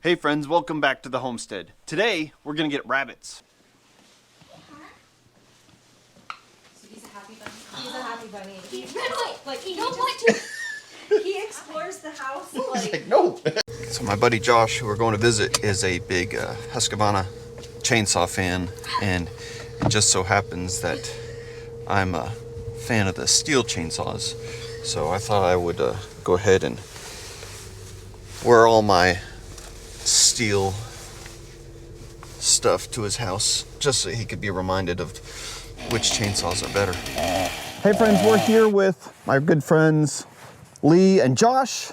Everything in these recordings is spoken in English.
Hey friends, welcome back to the homestead. Today, we're gonna get rabbits. So he's a happy bunny? He's a happy bunny. He explores the house like... No! So my buddy Josh, who we're going to visit, is a big Husqvarna chainsaw fan, and it just so happens that I'm a fan of the steel chainsaws. So I thought I would go ahead and wear all my steel stuff to his house, just so he could be reminded of which chainsaws are better. Hey friends, we're here with my good friends Lee and Josh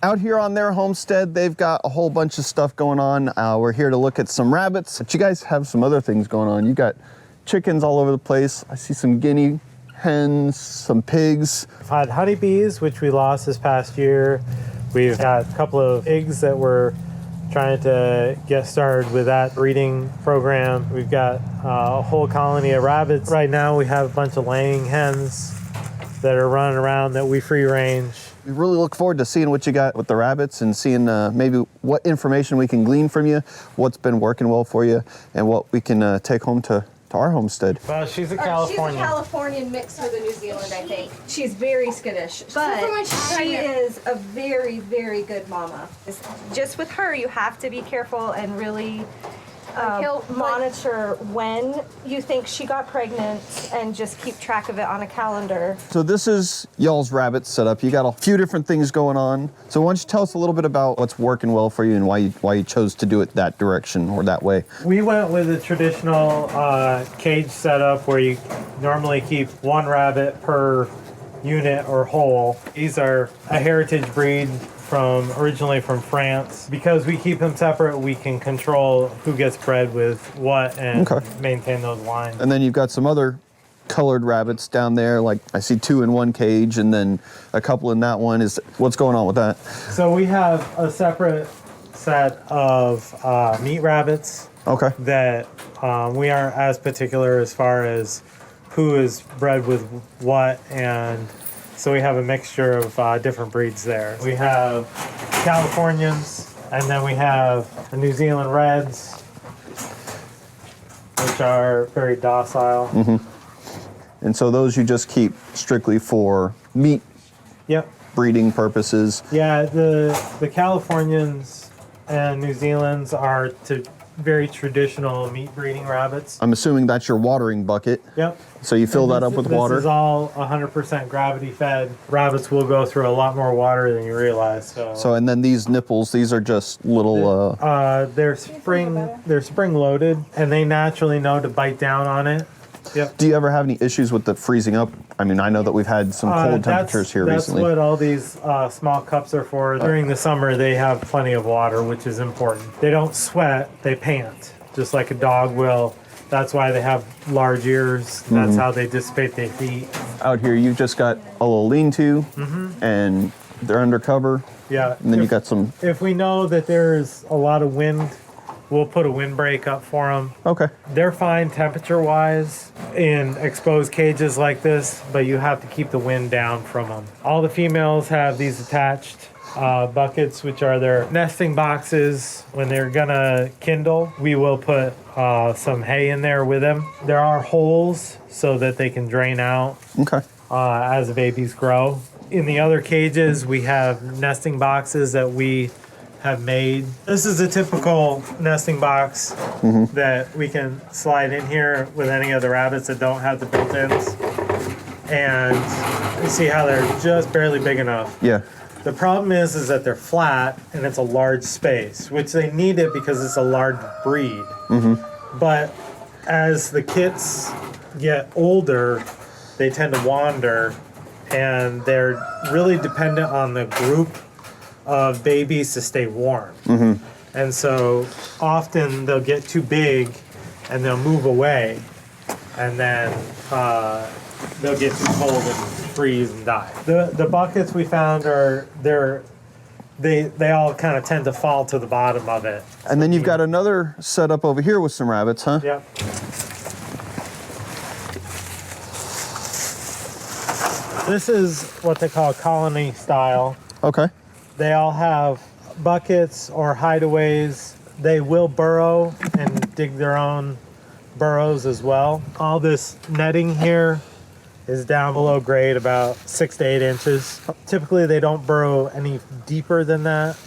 out here on their homestead. They've got a whole bunch of stuff going on. We're here to look at some rabbits, but you guys have some other things going on. You got chickens all over the place. I see some guinea hens, some pigs. We've had honeybees, which we lost this past year. We've got a couple of pigs that we're trying to get started with that breeding program. We've got a whole colony of rabbits. Right now we have a bunch of laying hens that are running around that we free range. We really look forward to seeing what you got with the rabbits and seeing maybe what information we can glean from you, what's been working well for you, and what we can take home to our homestead. Well, she's a Californian. She's a Californian mixed with a New Zealand, I think. She's very skittish, but she is a very, very good mama. Just with her, you have to be careful and really monitor when you think she got pregnant and just keep track of it on a calendar. So this is y'all's rabbit setup. You got a few different things going on. So why don't you tell us a little bit about what's working well for you and why you chose to do it that direction or that way? We went with a traditional cage setup where you normally keep one rabbit per unit or hole. These are a heritage breed originally from France. Because we keep them separate, we can control who gets bred with what and maintain those lines. And then you've got some other colored rabbits down there, like I see 2 in one cage and then a couple in that one. What's going on with that? So we have a separate set of meat rabbits. Okay. That we aren't as particular as far as who is bred with what, and so we have a mixture of different breeds there. We have Californians, and then we have the New Zealand Reds, which are very docile. Mm-hmm. And so those you just keep strictly for meat breeding purposes? Yeah, the Californians and New Zealands are very traditional meat breeding rabbits. I'm assuming that's your watering bucket. Yep. So you fill that up with water? This is all 100% gravity fed. Rabbits will go through a lot more water than you realize. So and then these nipples, these are just little... They're spring loaded, and they naturally know to bite down on it. Yep. Do you ever have any issues with the freezing up? I mean, I know that we've had some cold temperatures here recently. That's what all these small cups are for. During the summer, they have plenty of water, which is important. They don't sweat, they pant, just like a dog will. That's why they have large ears. That's how they dissipate their heat. Out here, you've just got a little lean-to, and they're undercover. Yeah. And then you got some... If we know that there's a lot of wind, we'll put a windbreak up for them. Okay. They're fine temperature-wise in exposed cages like this, but you have to keep the wind down from them. All the females have these attached buckets, which are their nesting boxes. When they're gonna kindle, we will put some hay in there with them. There are holes so that they can drain out as the babies grow. In the other cages, we have nesting boxes that we have made. This is a typical nesting box that we can slide in here with any of the rabbits that don't have the built-ins. And you see how they're just barely big enough. Yeah. The problem is that they're flat and it's a large space, which they need it because it's a large breed. But as the kits get older, they tend to wander, and they're really dependent on the group of babies to stay warm. And so often they'll get too big and they'll move away, and then they'll get too cold and freeze and die. The buckets we found they all kind of tend to fall to the bottom of it. And then you've got another setup over here with some rabbits, huh? Yep. This is what they call colony style. Okay. They all have buckets or hideaways. They will burrow and dig their own burrows as well. All this netting here is down below grade about 6 to 8 inches. Typically they don't burrow any deeper than that.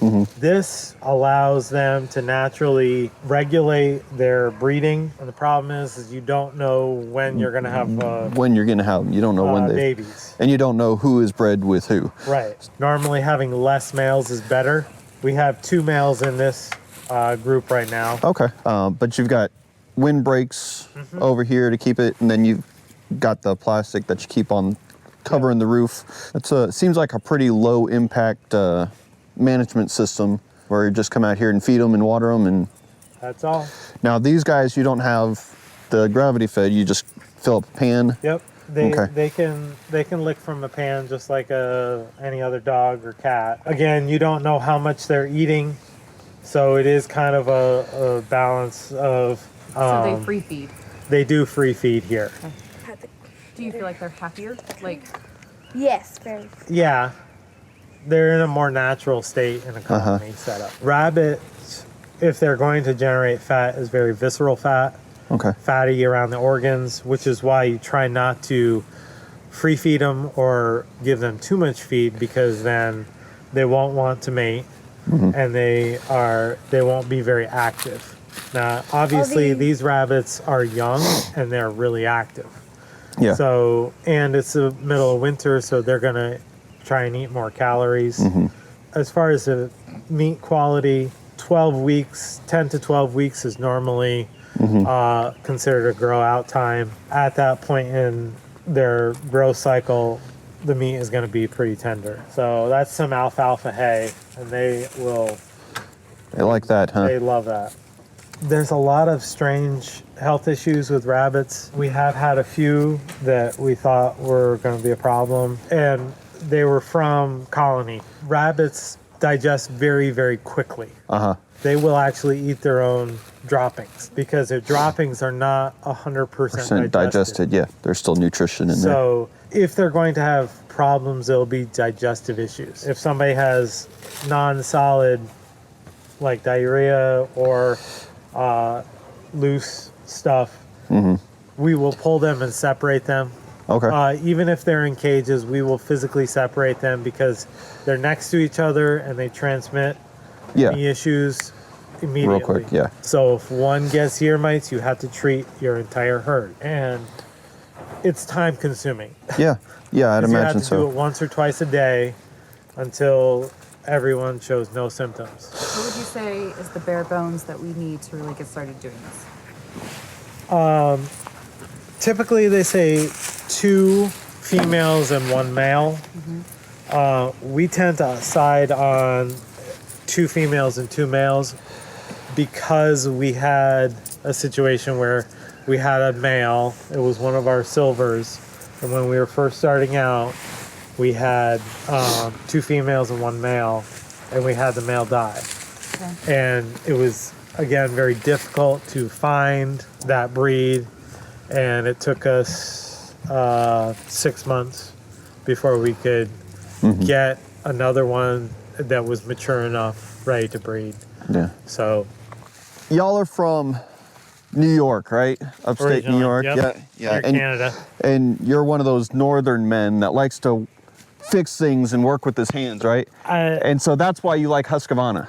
This allows them to naturally regulate their breeding. And the problem is you don't know when you're gonna have When you're gonna have them, you don't know when they babies. and you don't know who is bred with who. Right. Normally having less males is better. We have 2 males in this group right now. Okay, but you've got windbreaks over here to keep it, and then you've got the plastic that you keep on covering the roof. It's seems like a pretty low impact management system where you just come out here and feed them and water them, and That's all. now these guys, you don't have the gravity fed, you just fill up a pan. Yep. They can lick from a pan just like any other dog or cat. Again, you don't know how much they're eating, so it is kind of a balance of. So they free feed. They do free feed here. Do you feel like they're happier? Like, Yes, very. Yeah, they're in a more natural state in a colony setup. Rabbits, if they're going to generate fat, is very visceral fat. Okay. Fatty around the organs, which is why you try not to free feed them or give them too much feed, because then they won't want to mate and they won't be very active. Now, obviously, these rabbits are young and they're really active. Yeah. So, and it's the middle of winter, so they're gonna try and eat more calories. As far as the meat quality, 10 to 12 weeks is normally considered a grow out time. At that point in their growth cycle, the meat is going to be pretty tender. So that's some alfalfa hay, and they like that, huh? they love that. There's a lot of strange health issues with rabbits. We have had a few that we thought were going to be a problem, and they were from colony. Rabbits digest very, very quickly. They will actually eat their own droppings because their droppings are not 100% digested. Yeah, there's still nutrition in there. So if they're going to have problems, it'll be digestive issues. If somebody has non-solid, like diarrhea or loose stuff, we will pull them and separate them. Okay. Even if they're in cages, we will physically separate them because they're next to each other and they transmit the issues immediately. Real quick, yeah. So if one gets ear mites, you have to treat your entire herd, and it's time consuming. Yeah, I'd imagine You have to so. do it once or twice a day until everyone shows no symptoms. what would you say is the bare bones that we need to really get started doing this? Typically, they say 2 females and 1 male. We tend to side on 2 females and 2 males because we had a situation where we had a male. It was one of our silvers, and when we were first starting out, we had 2 females and 1 male, and we had the male die. And it was, again, very difficult to find that breed, and it took us 6 months before we could get another one that was mature enough, ready to breed. Yeah. So Y'all are from New York, right? Upstate New originally, York. yep. Yeah. Near Canada. And you're one of those northern men that likes to fix things and work with his hands, right? And so that's why you like Husqvarna.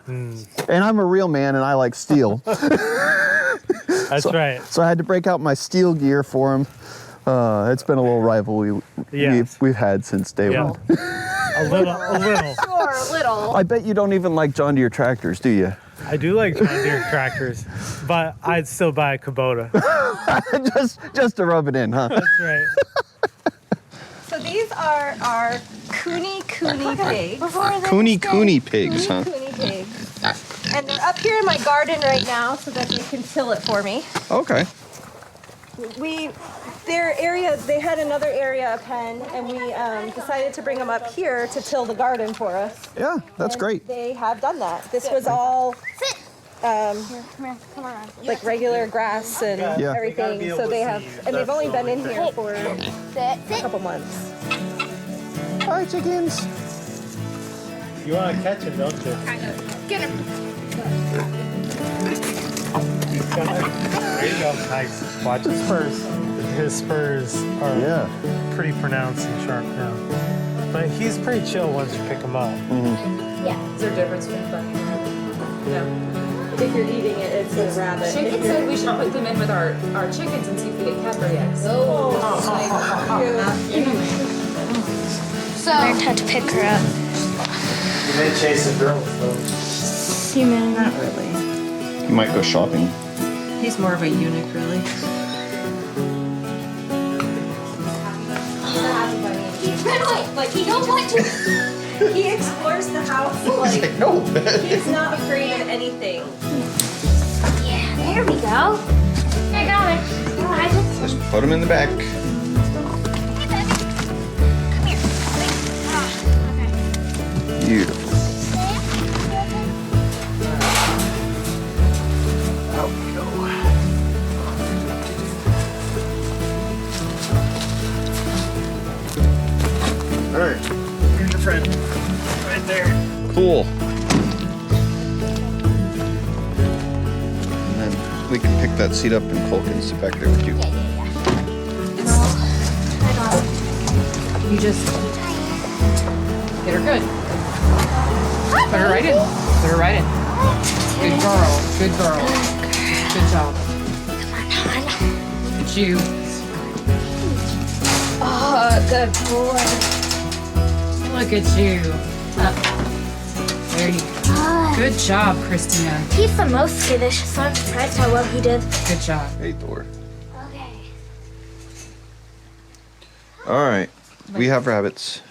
And I'm a real man and I like steel. That's right. So I had to break out my steel gear for him. It's been a little rivalry we've had since day one. A little. Sure, a little. I bet you don't even like John Deere tractors, do you? I do like John Deere tractors, but I'd still buy a Kubota. just to rub it in, huh? That's right. So these are our Cooney pigs. Cooney pigs, huh? Cooney pigs. And they're up here in my garden right now so that they can till it for me. Okay. They had another area, a pen, and we decided to bring them up here to till the garden for us. Yeah, that's And great. They have done that. This was all like regular grass and everything. So they have, and they've only been in here for a couple months. Hi, chickens. You want to catch him, don't you? Get him. He's coming. There you go. Nice. Watch his spurs. His spurs are pretty pronounced and sharp now. But he's pretty chill once you pick him up. Yeah. Is there a difference between bunny and rabbit? No. If you're eating it, it's a rabbit. Chicken said we should put them in with our chickens and see if we get Cadbury eggs. So learned how to pick her up. You may chase a girl, though. You may. Not really. You might go shopping. He's more of a eunuch, really. Like he don't want to. He explores the house like No. he's not afraid of anything. Yeah, there we go. I got it. Just put him in the back. Hey, baby. Come here. Okay. Beautiful. Out we go. All right, here's your friend. Right there. Cool. And then we can pick that seat up and Cole can sit back there with you. Yeah. I got it. You just get her good. Put her right in. Put her right in. Good girl. Good girl. Good job. Come on, hon. Look at you. Oh, good boy. Look at you. Up. There you go. Good job, Christina. He's the most skittish, so I'm surprised how well he did. Good job. Hey, Thor. Okay. All right, we have rabbits.